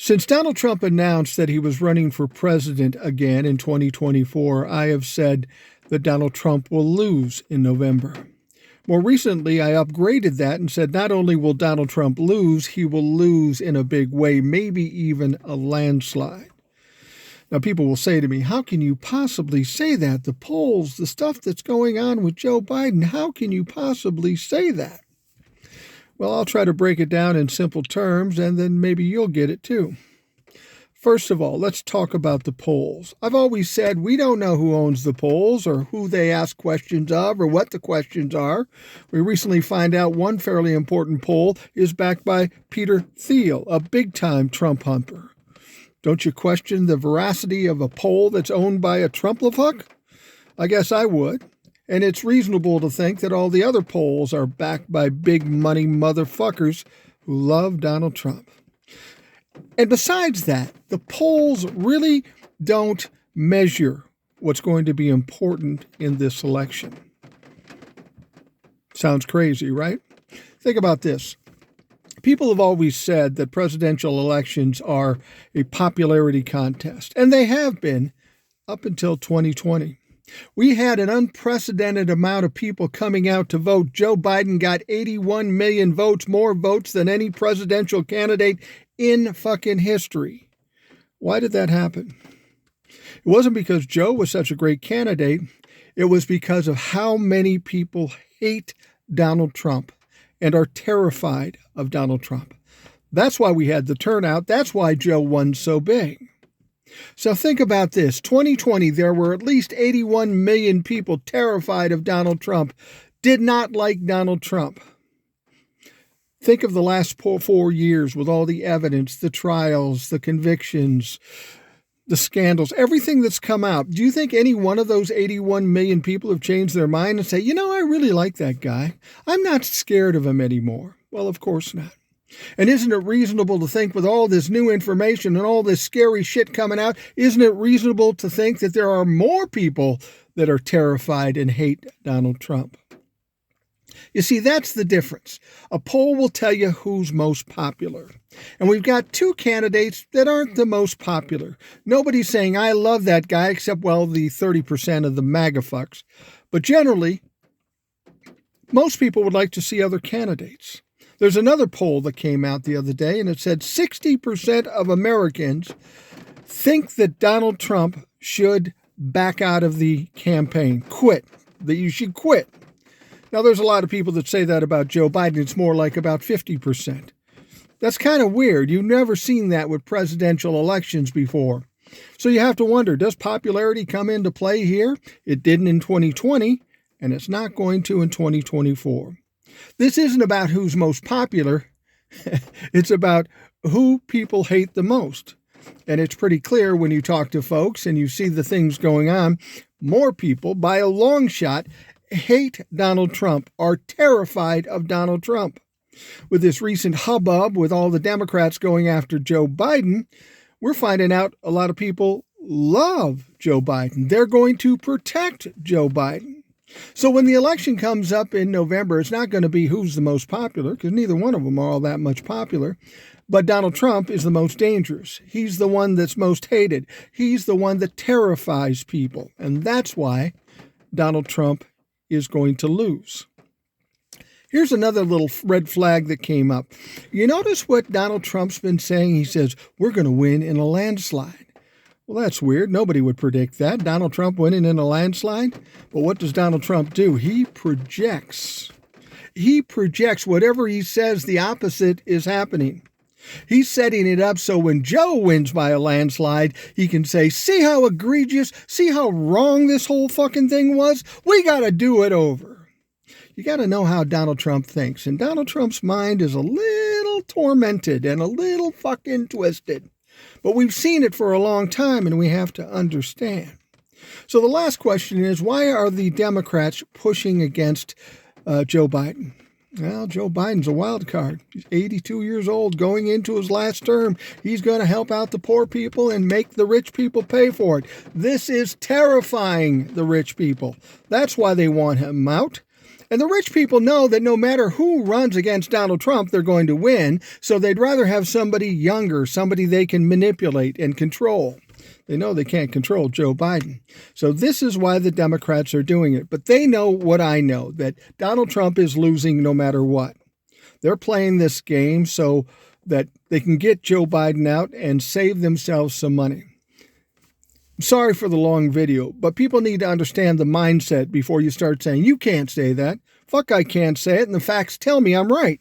Since Donald Trump announced that he was running for president again in 2024, I have said that Donald Trump will lose in November. More recently, I upgraded that and said not only will Donald Trump lose, he will lose in a big way, maybe even a landslide. Now, people will say to me, how can you possibly say that? The polls, the stuff that's going on with Joe Biden, how can you possibly say that? Well, I'll try to break it down in simple terms, and then maybe you'll get it too. First of all, let's talk about the polls. I've always said we don't know who owns the polls or who they ask questions of or what the questions are. We recently find out one fairly important poll is backed by Peter Thiel, a big-time Trump humper. Don't you question the veracity of a poll that's owned by a Trump-lefuck? I guess I would. And it's reasonable to think that all the other polls are backed by big money motherfuckers who love Donald Trump. And besides that, the polls really don't measure what's going to be important in this election. Sounds crazy, right? Think about this. People have always said that presidential elections are a popularity contest, and they have been up until 2020. We had an unprecedented amount of people coming out to vote. Joe Biden got 81 million votes, more votes than any presidential candidate in fucking history. Why did that happen? It wasn't because Joe was such a great candidate. It was because of how many people hate Donald Trump and are terrified of Donald Trump. That's why we had the turnout. That's why Joe won so big. So think about this. 2020, there were at least 81 million people terrified of Donald Trump, did not like Donald Trump. Think of the last 4 years with all the evidence, the trials, the convictions, the scandals, everything that's come out. Do you think any one of those 81 million people have changed their mind and say, you know, I really like that guy. I'm not scared of him anymore? Well, of course not. And isn't it reasonable to think with all this new information and all this scary shit coming out, isn't it reasonable to think that there are more people that are terrified and hate Donald Trump? You see, that's the difference. A poll will tell you who's most popular. And we've got two candidates that aren't the most popular. Nobody's saying, I love that guy, except, well, the 30% of the MAGA fucks. But generally, most people would like to see other candidates. There's another poll that came out the other day, and it said 60% of Americans think that Donald Trump should back out of the campaign, quit, that you should quit. Now, there's a lot of people that say that about Joe Biden. It's more like about 50%. That's kind of weird. You've never seen that with presidential elections before. So you have to wonder, does popularity come into play here? It didn't in 2020, and it's not going to in 2024. This isn't about who's most popular. It's about who people hate the most. And it's pretty clear when you talk to folks and you see the things going on, more people, by a long shot, hate Donald Trump, are terrified of Donald Trump. With this recent hubbub with all the Democrats going after Joe Biden, we're finding out a lot of people love Joe Biden. They're going to protect Joe Biden. So when the election comes up in November, it's not going to be who's the most popular, because neither one of them are all that much popular. But Donald Trump is the most dangerous. He's the one that's most hated. He's the one that terrifies people. And that's why Donald Trump is going to lose. Here's another little red flag that came up. You notice what Donald Trump's been saying? He says, we're going to win in a landslide. Well, that's weird. Nobody would predict that. Donald Trump winning in a landslide. But what does Donald Trump do? He projects. He projects whatever he says, the opposite is happening. He's setting it up so when Joe wins by a landslide, he can say, see how egregious, see how wrong this whole fucking thing was? We got to do it over. You got to know how Donald Trump thinks. And Donald Trump's mind is a little tormented and a little fucking twisted. But we've seen it for a long time, and we have to understand. So the last question is, why are the Democrats pushing against Joe Biden? Well, Joe Biden's a wild card. He's 82 years old, going into his last term. He's going to help out the poor people and make the rich people pay for it. This is terrifying the rich people. That's why they want him out. And the rich people know that no matter who runs against Donald Trump, they're going to win. So they'd rather have somebody younger, somebody they can manipulate and control. They know they can't control Joe Biden. So this is why the Democrats are doing it. But they know what I know, that Donald Trump is losing no matter what. They're playing this game so that they can get Joe Biden out and save themselves some money. Sorry for the long video, but people need to understand the mindset before you start saying, you can't say that. Fuck, I can't say it, and the facts tell me I'm right.